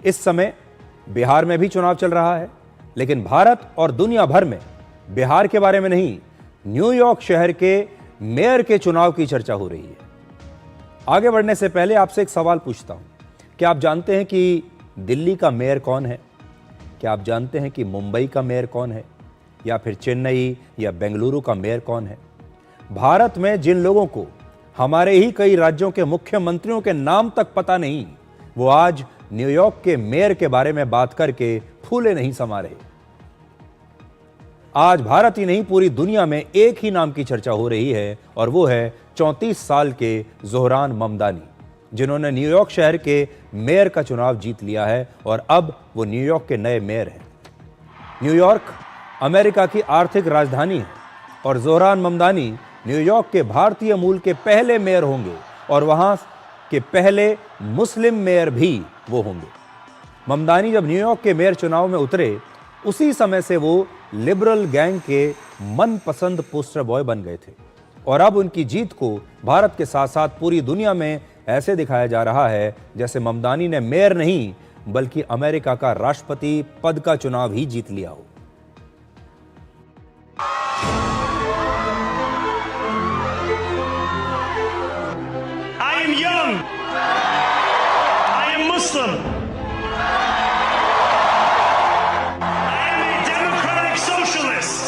इस समय बिहार में भी चुनाव चल रहा है, लेकिन भारत और दुनिया भर में बिहार के बारे में नहीं, न्यूयॉर्क शहर के मेयर के चुनाव की चर्चा हो रही है। आगे बढ़ने से पहले आपसे एक सवाल पूछता हूं, क्या आप जानते हैं कि दिल्ली का मेयर कौन है? क्या आप जानते हैं कि मुंबई का मेयर कौन है, या फिर चेन्नई या बेंगलुरु का मेयर कौन है? भारत में जिन लोगों को हमारे ही कई राज्यों के मुख्यमंत्रियों के नाम तक पता नहीं, वो आज न्यूयॉर्क के मेयर के बारे में बात करके फूले नहीं समा रहे। आज भारत ही नहीं, पूरी दुनिया में एक ही नाम की चर्चा हो रही है, और वो है 34 साल के ज़ोहरान ममदानी, जिन्होंने न्यूयॉर्क शहर के मेयर का चुनाव जीत लिया है और अब वो न्यूयॉर्क के नए मेयर हैं। न्यूयॉर्क अमेरिका की आर्थिक राजधानी है और ज़ोहरान ममदानी न्यूयॉर्क के भारतीय मूल के पहले मेयर होंगे और वहां के पहले मुस्लिम मेयर भी वो होंगे। ममदानी जब न्यूयॉर्क के मेयर चुनाव में उतरे, उसी समय से वो लिबरल गैंग के मनपसंद पोस्टर बॉय बन गए थे, और अब उनकी जीत को भारत के साथ साथ पूरी दुनिया में ऐसे दिखाया जा रहा है जैसे ममदानी ने मेयर नहीं बल्कि अमेरिका का राष्ट्रपति पद का चुनाव ही जीत लिया हो। I am young. I am Muslim. I am a democratic socialist.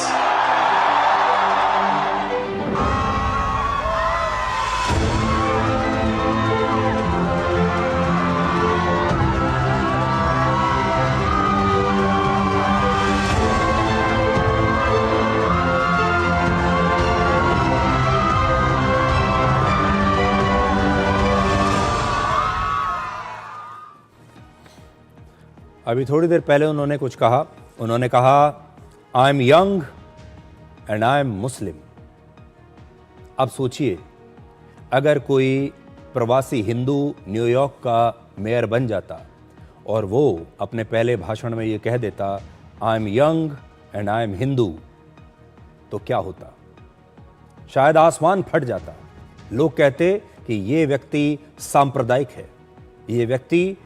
अभी थोड़ी देर पहले उन्होंने कुछ कहा। उन्होंने कहा, I am young and I am Muslim. अब सोचिए, अगर कोई प्रवासी हिंदू न्यूयॉर्क का मेयर बन जाता और वो अपने पहले भाषण में ये कह देता, आई am young and I M Hindu, तो क्या होता? शायद आसमान फट जाता। लोग कहते कि ये व्यक्ति सांप्रदायिक है, ये व्यक्ति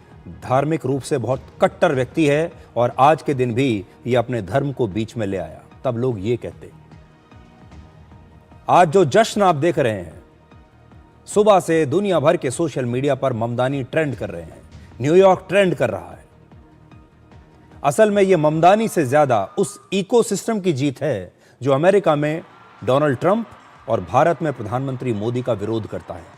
धार्मिक रूप से बहुत कट्टर व्यक्ति है और आज के दिन भी ये अपने धर्म को बीच में ले आया। तब लोग ये कहते। आज जो जश्न आप देख रहे हैं, सुबह से दुनिया भर के सोशल मीडिया पर ममदानी ट्रेंड कर रहे हैं, न्यूयॉर्क ट्रेंड कर रहा है। असल में ये ममदानी से ज्यादा उस इकोसिस्टम की जीत है जो अमेरिका में डोनाल्ड ट्रंप और भारत में प्रधानमंत्री मोदी का विरोध करता है।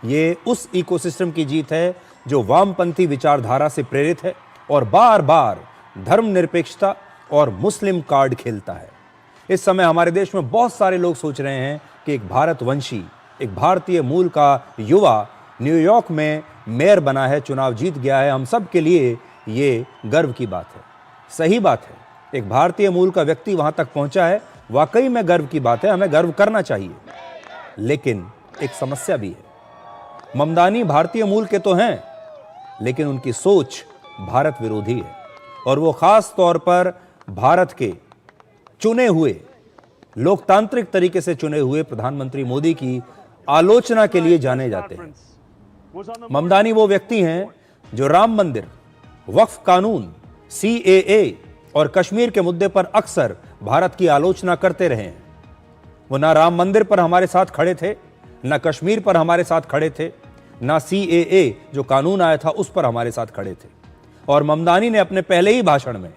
ये उस इकोसिस्टम की जीत है जो वामपंथी विचारधारा से प्रेरित है और बार बार धर्मनिरपेक्षता और मुस्लिम कार्ड खेलता है। इस समय हमारे देश में बहुत सारे लोग सोच रहे हैं कि एक भारतवंशी, एक भारतीय मूल का युवा न्यूयॉर्क में मेयर बना है, चुनाव जीत गया है। हम सब के लिए ये गर्व की बात है। सही बात है, एक भारतीय मूल का व्यक्ति वहां तक पहुंचा है, वाकई में गर्व की बात है, हमें गर्व करना चाहिए। लेकिन एक समस्या भी है। ममदानी भारतीय मूल के तो हैं, लेकिन उनकी सोच भारत विरोधी है और वो खास तौर पर भारत के चुने हुए, लोकतांत्रिक तरीके से चुने हुए प्रधानमंत्री मोदी की आलोचना के लिए जाने जाते हैं। ममदानी वो व्यक्ति हैं जो राम मंदिर, वक्फ कानून, CAA और कश्मीर के मुद्दे पर अक्सर भारत की आलोचना करते रहे हैं। वो ना राम मंदिर पर हमारे साथ खड़े थे, ना कश्मीर पर हमारे साथ खड़े थे, ना CAA जो कानून आया था उस पर हमारे साथ खड़े थे। और ममदानी ने अपने पहले ही भाषण में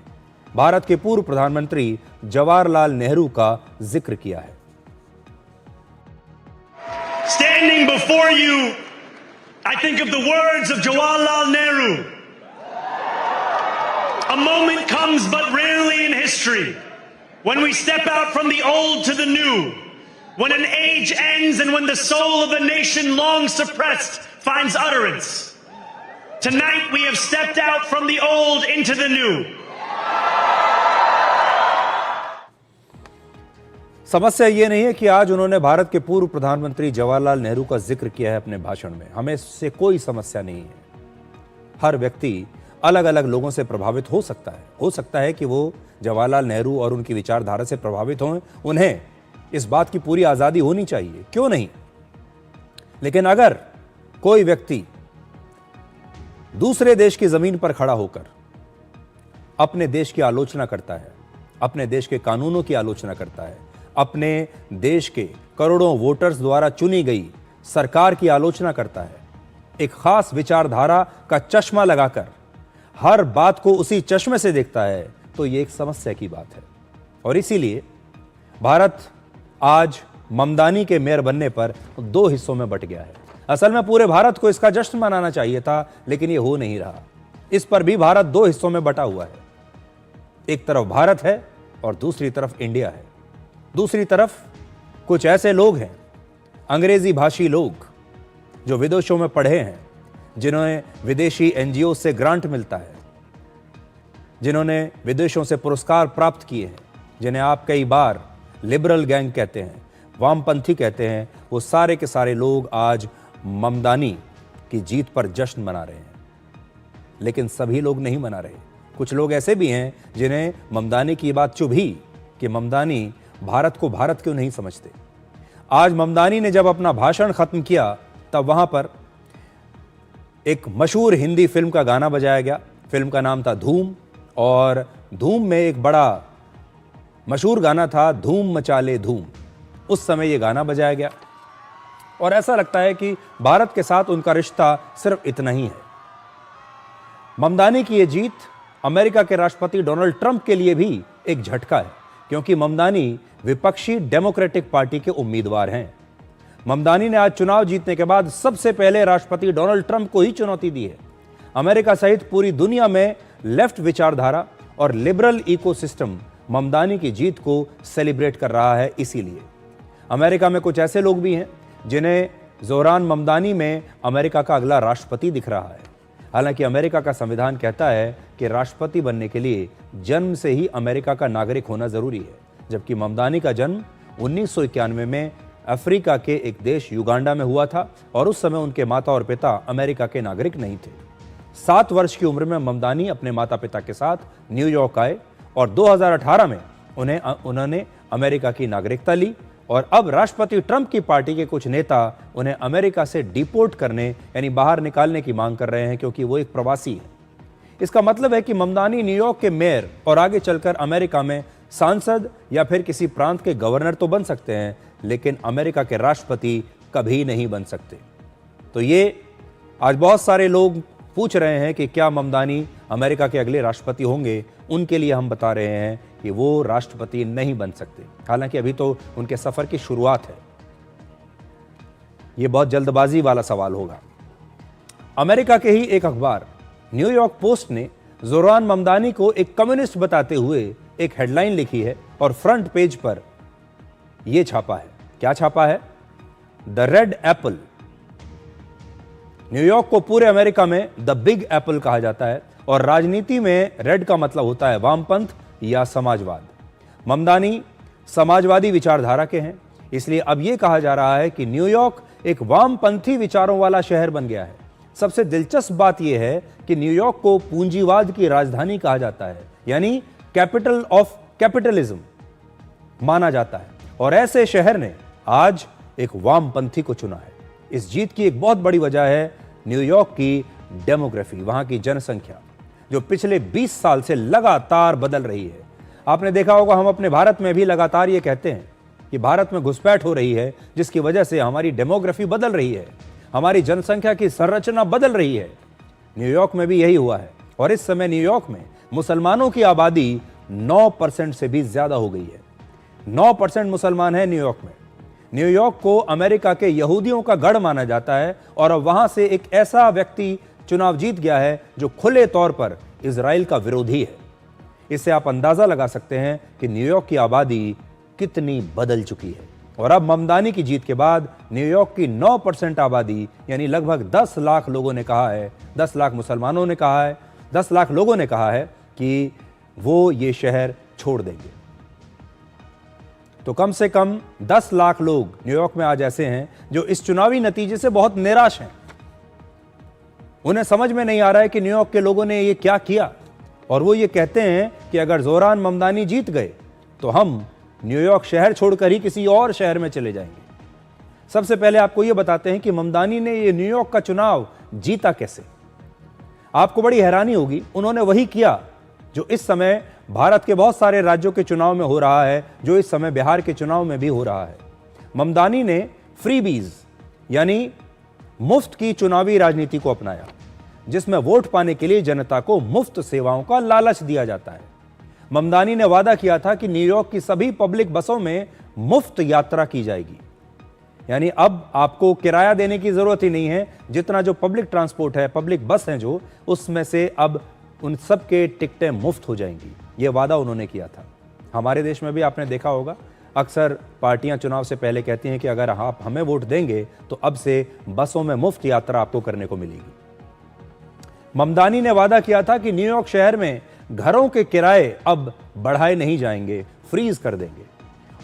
भारत के पूर्व प्रधानमंत्री जवाहरलाल नेहरू का जिक्र किया है। Standing before you, I think of the words of Jawaharlal Nehru. A moment comes but rarely in history when we step out from the old to the new, when an age ends and when the soul of a nation long suppressed finds utterance. Tonight we have stepped out from the old into the new. समस्या ये नहीं है कि आज उन्होंने भारत के पूर्व प्रधानमंत्री जवाहरलाल नेहरू का जिक्र किया है अपने भाषण में, हमें इससे कोई समस्या नहीं है। हर व्यक्ति अलग अलग लोगों से प्रभावित हो सकता है कि वो जवाहरलाल नेहरू और उनकी विचारधारा से प्रभावित हों, उन्हें इस बात की पूरी आजादी होनी चाहिए, क्यों नहीं। लेकिन अगर कोई व्यक्ति दूसरे देश की जमीन पर खड़ा होकर अपने देश की आलोचना करता है, अपने देश के कानूनों की आलोचना करता है, अपने देश के करोड़ों वोटर्स द्वारा चुनी गई सरकार की आलोचना करता है, एक खास विचारधारा का चश्मा लगाकर हर बात को उसी चश्मे से देखता है, तो यह एक समस्या की बात है। और इसीलिए भारत आज ममदानी के मेयर बनने पर दो हिस्सों में बंट गया है। असल में पूरे भारत को इसका जश्न मनाना चाहिए था, लेकिन यह हो नहीं रहा। इस पर भी भारत दो हिस्सों में बटा हुआ है। एक तरफ भारत है और दूसरी तरफ इंडिया है। दूसरी तरफ कुछ ऐसे लोग हैं, अंग्रेजी भाषी लोग, जो विदेशों में पढ़े हैं, जिन्हें विदेशी एनजीओ से ग्रांट मिलता है, जिन्होंने विदेशों से पुरस्कार प्राप्त किए हैं, जिन्हें आप कई बार लिबरल गैंग कहते हैं, वामपंथी कहते हैं, वो सारे के सारे लोग आज ममदानी की जीत पर जश्न मना रहे हैं। लेकिन सभी लोग नहीं मना रहे। कुछ लोग ऐसे भी हैं जिन्हें ममदानी की बात चुभी कि ममदानी भारत को भारत क्यों नहीं समझते। आज ममदानी ने जब अपना भाषण खत्म किया तब वहां पर एक मशहूर हिंदी फिल्म का गाना बजाया गया। फिल्म का नाम था धूम, और धूम में एक बड़ा मशहूर गाना था, धूम मचा ले धूम। उस समय यह गाना बजाया गया और ऐसा लगता है कि भारत के साथ उनका रिश्ता सिर्फ इतना ही है। ममदानी की यह जीत अमेरिका के राष्ट्रपति डोनाल्ड ट्रंप के लिए भी एक झटका है, क्योंकि ममदानी विपक्षी डेमोक्रेटिक पार्टी के उम्मीदवार हैं। ममदानी ने आज चुनाव जीतने के बाद सबसे पहले राष्ट्रपति डोनाल्ड ट्रंप को ही चुनौती दी है। अमेरिका सहित पूरी दुनिया में लेफ्ट विचारधारा और लिबरल इकोसिस्टम ममदानी की जीत को सेलिब्रेट कर रहा है। इसीलिए अमेरिका में कुछ ऐसे लोग भी हैं जिन्हें जोरान ममदानी में अमेरिका का अगला राष्ट्रपति दिख रहा है। हालांकि अमेरिका का संविधान कहता है कि राष्ट्रपति बनने के लिए जन्म से ही अमेरिका का नागरिक होना जरूरी है, जबकि ममदानी का जन्म 1991 में अफ्रीका के एक देश युगांडा में हुआ था और उस समय उनके माता और पिता अमेरिका के नागरिक नहीं थे। 7 वर्ष की उम्र में ममदानी अपने माता पिता के साथ न्यूयॉर्क आए और 2018 में उन्होंने अमेरिका की नागरिकता ली, और अब राष्ट्रपति ट्रंप की पार्टी के कुछ नेता उन्हें अमेरिका से डिपोर्ट करने यानी बाहर निकालने की मांग कर रहे हैं, क्योंकि वो एक प्रवासी है। इसका मतलब है कि ममदानी न्यूयॉर्क के मेयर और आगे चलकर अमेरिका में सांसद या फिर किसी प्रांत के गवर्नर तो बन सकते हैं, लेकिन अमेरिका के राष्ट्रपति कभी नहीं बन सकते। तो ये आज बहुत सारे लोग पूछ रहे हैं कि क्या ममदानी अमेरिका के अगले राष्ट्रपति होंगे। उनके लिए हम बता रहे हैं कि वो राष्ट्रपति नहीं बन सकते। हालांकि अभी तो उनके सफर की शुरुआत है। यह बहुत जल्दबाजी वाला सवाल होगा। अमेरिका के ही एक अखबार न्यूयॉर्क पोस्ट ने जोरान ममदानी को एक कम्युनिस्ट बताते हुए एक हेडलाइन लिखी है और फ्रंट पेज पर यह छापा है। क्या छापा है? The red Apple. न्यूयॉर्क को पूरे अमेरिका में द बिग एप्पल कहा जाता है और राजनीति में रेड का मतलब होता है वामपंथ या समाजवाद। ममदानी समाजवादी विचारधारा के हैं, इसलिए अब यह कहा जा रहा है कि न्यूयॉर्क एक वामपंथी विचारों वाला शहर बन गया है। सबसे दिलचस्प बात यह है कि न्यूयॉर्क को पूंजीवाद की राजधानी कहा जाता है, यानी कैपिटल ऑफ कैपिटलिज्म माना जाता है, और ऐसे शहर ने आज एक वामपंथी को चुना है। इस जीत की एक बहुत बड़ी वजह है न्यूयॉर्क की डेमोग्राफी, वहां की जनसंख्या, जो पिछले 20 साल से लगातार बदल रही है। आपने देखा होगा, हम अपने भारत में भी लगातार ये कहते हैं कि भारत में घुसपैठ हो रही है, जिसकी वजह से हमारी डेमोग्राफी बदल रही है, हमारी जनसंख्या की संरचना बदल रही है। न्यूयॉर्क में भी यही हुआ है, और इस समय न्यूयॉर्क में मुसलमानों की आबादी 9% से भी ज्यादा हो गई है। 9% मुसलमान है न्यूयॉर्क में। न्यूयॉर्क को अमेरिका के यहूदियों का गढ़ माना जाता है, और अब वहां से एक ऐसा व्यक्ति चुनाव जीत गया है जो खुले तौर पर इजराइल का विरोधी है। इससे आप अंदाजा लगा सकते हैं कि न्यूयॉर्क की आबादी कितनी बदल चुकी है। और अब ममदानी की जीत के बाद न्यूयॉर्क की 9% आबादी यानी लगभग 10 लाख लोगों ने कहा है, 10 लाख मुसलमानों ने कहा है, 10 लाख लोगों ने कहा है कि वो ये शहर छोड़ देंगे। तो कम से कम 10 लाख लोग न्यूयॉर्क में आज ऐसे हैं जो इस चुनावी नतीजे से बहुत निराश हैं। उन्हें समझ में नहीं आ रहा है कि न्यूयॉर्क के लोगों ने ये क्या किया, और वो ये कहते हैं कि अगर जोरान ममदानी जीत गए तो हम न्यूयॉर्क शहर छोड़कर ही किसी और शहर में चले जाएंगे। सबसे पहले आपको ये बताते हैं कि ममदानी ने ये न्यूयॉर्क का चुनाव जीता कैसे। आपको बड़ी हैरानी होगी, उन्होंने वही किया जो इस समय भारत के बहुत सारे राज्यों के चुनाव में हो रहा है, जो इस समय बिहार के चुनाव में भी हो रहा है। ममदानी ने फ्रीबीज यानी मुफ्त की चुनावी राजनीति को अपनाया, जिसमें वोट पाने के लिए जनता को मुफ्त सेवाओं का लालच दिया जाता है। ममदानी ने वादा किया था कि न्यूयॉर्क की सभी पब्लिक बसों में मुफ्त यात्रा की जाएगी, यानी अब आपको किराया देने की जरूरत ही नहीं है। जितना जो पब्लिक ट्रांसपोर्ट है, पब्लिक बस है जो, उसमें से अब उन सब के टिकटें मुफ्त हो जाएंगी। ये वादा उन्होंने किया था। हमारे देश में भी आपने देखा होगा, अक्सर पार्टियां चुनाव से पहले कहती हैं कि अगर आप हमें वोट देंगे तो अब से बसों में मुफ्त यात्रा आपको करने को मिलेगी। ममदानी ने वादा किया था कि न्यूयॉर्क शहर में घरों के किराए अब बढ़ाए नहीं जाएंगे, फ्रीज कर देंगे।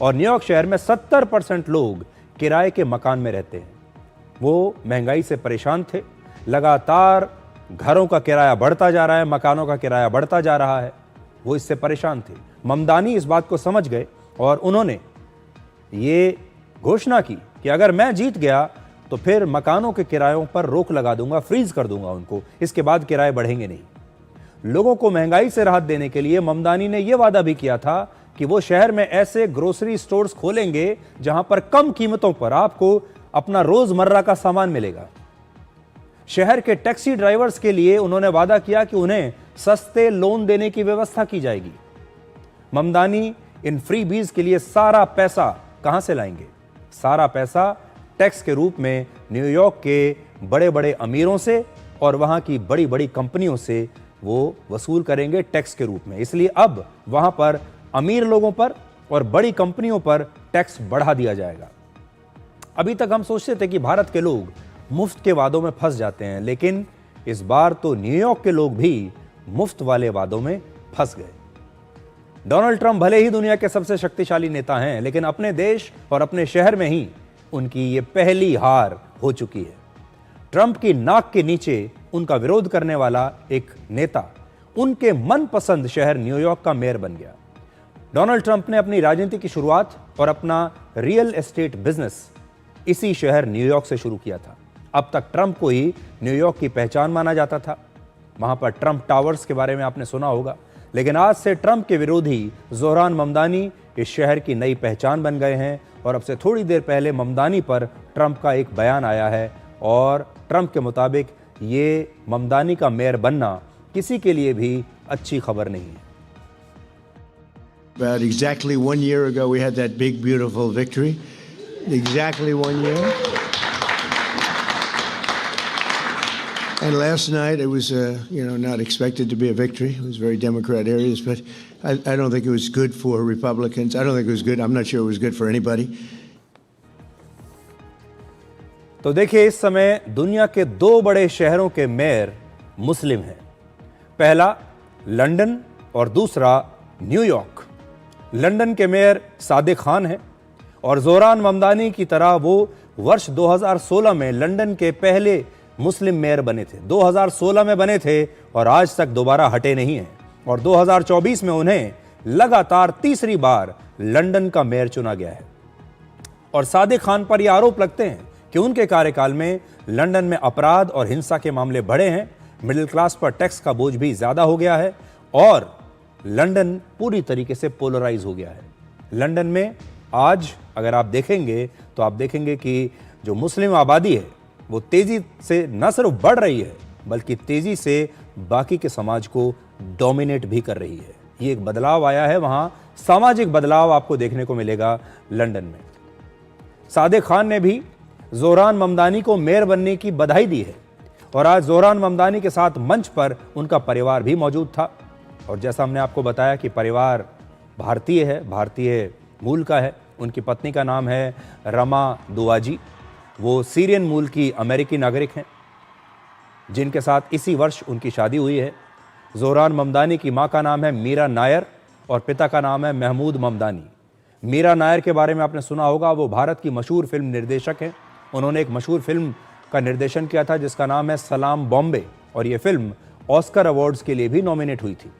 और न्यूयॉर्क शहर में 70% लोग किराए के मकान में रहते हैं। वो महंगाई से परेशान थे, लगातार घरों का किराया बढ़ता जा रहा है, मकानों का किराया बढ़ता जा रहा है, वो इससे परेशान थे। ममदानी इस बात को समझ गए और उन्होंने ये घोषणा की कि अगर मैं जीत गया तो फिर मकानों के किरायों पर रोक लगा दूंगा, फ्रीज कर दूंगा उनको, इसके बाद किराए बढ़ेंगे नहीं। लोगों को महंगाई से राहत देने के लिए ममदानी ने यह वादा भी किया था कि वो शहर में ऐसे ग्रोसरी स्टोर्स खोलेंगे जहां पर कम कीमतों पर आपको अपना रोजमर्रा का सामान मिलेगा। शहर के टैक्सी ड्राइवर्स के लिए उन्होंने वादा किया कि उन्हें सस्ते लोन देने की व्यवस्था की जाएगी। ममदानी इन फ्रीबीज के लिए सारा पैसा कहां से लाएंगे? सारा पैसा टैक्स के रूप में न्यूयॉर्क के बड़े बड़े अमीरों से और वहां की बड़ी बड़ी कंपनियों से वो वसूल करेंगे टैक्स के रूप में। इसलिए अब वहां पर अमीर लोगों पर और बड़ी कंपनियों पर टैक्स बढ़ा दिया जाएगा। अभी तक हम सोचते थे कि भारत के लोग मुफ्त के वादों में फंस जाते हैं, लेकिन इस बार तो न्यूयॉर्क के लोग भी मुफ्त वाले वादों में फंस गए। डोनाल्ड ट्रंप भले ही दुनिया के सबसे शक्तिशाली नेता हैं, लेकिन अपने देश और अपने शहर में ही उनकी ये पहली हार हो चुकी है। ट्रंप की नाक के नीचे उनका विरोध करने वाला एक नेता उनके मनपसंद शहर न्यूयॉर्क का मेयर बन गया। डोनाल्ड ट्रंप ने अपनी राजनीति की शुरुआत और अपना रियल एस्टेट बिजनेस इसी शहर न्यूयॉर्क से शुरू किया था। अब तक ट्रंप को ही न्यूयॉर्क की पहचान माना जाता था। वहां पर ट्रंप टावर्स के बारे में आपने सुना होगा, लेकिन आज से ट्रंप के विरोधी जोहरान ममदानी इस शहर की नई पहचान बन गए हैं। और अब से थोड़ी देर पहले ममदानी पर ट्रंप का एक बयान आया है और ट्रंप के मुताबिक ये ममदानी का मेयर बनना किसी के लिए भी अच्छी खबर नहीं है। About exactly 1 year ago, we had that big, beautiful victory. Exactly 1 year. And last night, it was, not expected to be a victory. It was very Democrat areas, but I don't think it was good for Republicans. I don't think it was good. I'm not sure it was good for anybody. तो देखिए, इस समय दुनिया के 2 बड़े शहरों के mayor मुस्लिम हैं। पहला लंदन और दूसरा न्यूयॉर्क। लंदन के मेयर सादिक खान हैं और जोहरान ममदानी की तरह वो वर्ष 2016 में लंदन के पहले मुस्लिम मेयर बने थे। 2016 में बने थे और आज तक दोबारा हटे नहीं हैं। और 2024 में उन्हें लगातार तीसरी बार लंदन का मेयर चुना गया है। और सादिक खान पर यह आरोप लगते हैं कि उनके कार्यकाल में लंदन में अपराध और हिंसा के मामले बढ़े हैं, मिडिल क्लास पर टैक्स का बोझ भी ज्यादा हो गया है और लंदन पूरी तरीके से पोलराइज हो गया है। लंदन में आज अगर आप देखेंगे तो आप देखेंगे कि जो मुस्लिम आबादी है वो तेजी से न सिर्फ बढ़ रही है बल्कि तेजी से बाकी के समाज को डोमिनेट भी कर रही है। ये एक बदलाव आया है, वहां सामाजिक बदलाव आपको देखने को मिलेगा लंदन में। सादिक खान ने भी जोहरान ममदानी को मेयर बनने की बधाई दी है और आज जोहरान ममदानी के साथ मंच पर उनका परिवार भी मौजूद था। और जैसा हमने आपको बताया कि परिवार भारतीय है, भारतीय मूल का है। उनकी पत्नी का नाम है रमा दुआजी, वो सीरियन मूल की अमेरिकी नागरिक हैं जिनके साथ इसी वर्ष उनकी शादी हुई है। जोहरान ममदानी की मां का नाम है मीरा नायर और पिता का नाम है महमूद ममदानी। मीरा नायर के बारे में आपने सुना होगा, वो भारत की मशहूर फिल्म निर्देशक हैं। उन्होंने एक मशहूर फिल्म का निर्देशन किया था जिसका नाम है सलाम बॉम्बे और ये फिल्म ऑस्कर अवार्ड्स के लिए भी नॉमिनेट हुई थी।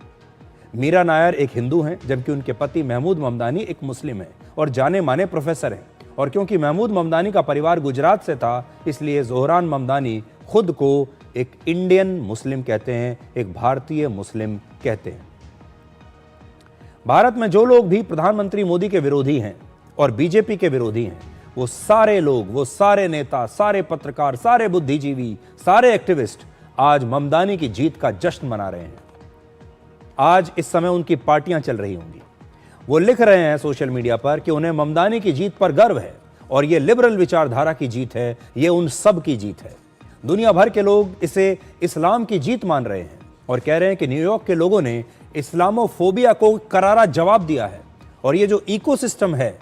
मीरा नायर एक हिंदू हैं जबकि उनके पति महमूद ममदानी एक मुस्लिम हैं और जाने माने प्रोफेसर हैं। और क्योंकि महमूद ममदानी का परिवार गुजरात से था इसलिए जोहरान ममदानी खुद को एक इंडियन मुस्लिम कहते हैं, एक भारतीय मुस्लिम कहते हैं। भारत में जो लोग भी प्रधानमंत्री मोदी के विरोधी हैं और बीजेपी के विरोधी हैं, वो सारे लोग, वो सारे नेता, सारे पत्रकार, सारे बुद्धिजीवी, सारे एक्टिविस्ट आज ममदानी की जीत का जश्न मना रहे हैं। आज इस समय उनकी पार्टियां चल रही होंगी। वो लिख रहे हैं सोशल मीडिया पर कि उन्हें ममदानी की जीत पर गर्व है और ये लिबरल विचारधारा की जीत है, ये उन सब की जीत है। दुनिया भर के लोग इसे इस्लाम की जीत मान रहे हैं और कह रहे हैं कि न्यूयॉर्क के लोगों ने इस्लामोफोबिया को करारा जवाब दिया है। और ये जो इकोसिस्टम है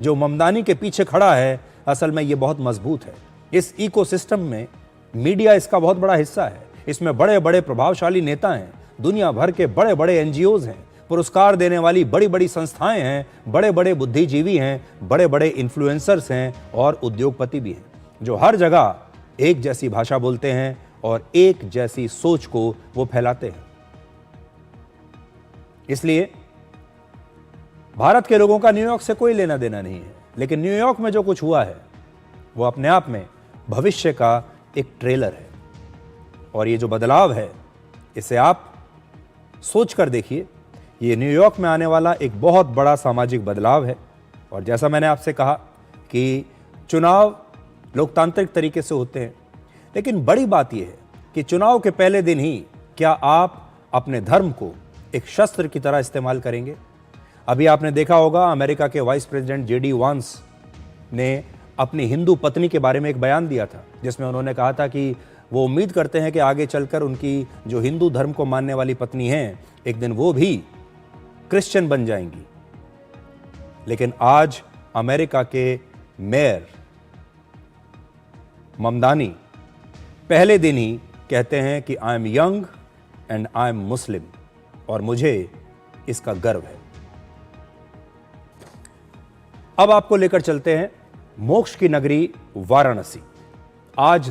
जो ममदानी के पीछे खड़ा है, असल में ये बहुत मजबूत है। इस इकोसिस्टम में मीडिया इसका बहुत बड़ा हिस्सा है। इसमें बड़े बड़े प्रभावशाली नेता हैं, दुनिया भर के बड़े बड़े एनजीओज हैं, पुरस्कार देने वाली बड़ी बड़ी संस्थाएं हैं, बड़े बड़े बुद्धिजीवी हैं, बड़े बड़े इन्फ्लुएंसर्स हैं और उद्योगपति भी हैं, जो हर जगह एक जैसी भाषा बोलते हैं और एक जैसी सोच को वो फैलाते हैं। इसलिए भारत के लोगों का न्यूयॉर्क से कोई लेना देना नहीं है, लेकिन न्यूयॉर्क में जो कुछ हुआ है वो अपने आप में भविष्य का एक ट्रेलर है। और ये जो बदलाव है, इसे आप सोच कर देखिए, ये न्यूयॉर्क में आने वाला एक बहुत बड़ा सामाजिक बदलाव है। और जैसा मैंने आपसे कहा कि चुनाव लोकतांत्रिक तरीके से होते हैं, लेकिन बड़ी बात यह है कि चुनाव के पहले दिन ही क्या आप अपने धर्म को एक शस्त्र की तरह इस्तेमाल करेंगे। अभी आपने देखा होगा अमेरिका के वाइस प्रेसिडेंट जेडी वांस ने अपनी हिंदू पत्नी के बारे में एक बयान दिया था, जिसमें उन्होंने कहा था कि वो उम्मीद करते हैं कि आगे चलकर उनकी जो हिंदू धर्म को मानने वाली पत्नी हैं, एक दिन वो भी क्रिश्चियन बन जाएंगी। लेकिन आज अमेरिका के मेयर ममदानी पहले दिन ही कहते हैं कि I am young and I am Muslim और मुझे इसका गर्व है। अब आपको लेकर चलते हैं मोक्ष की नगरी वाराणसी। आज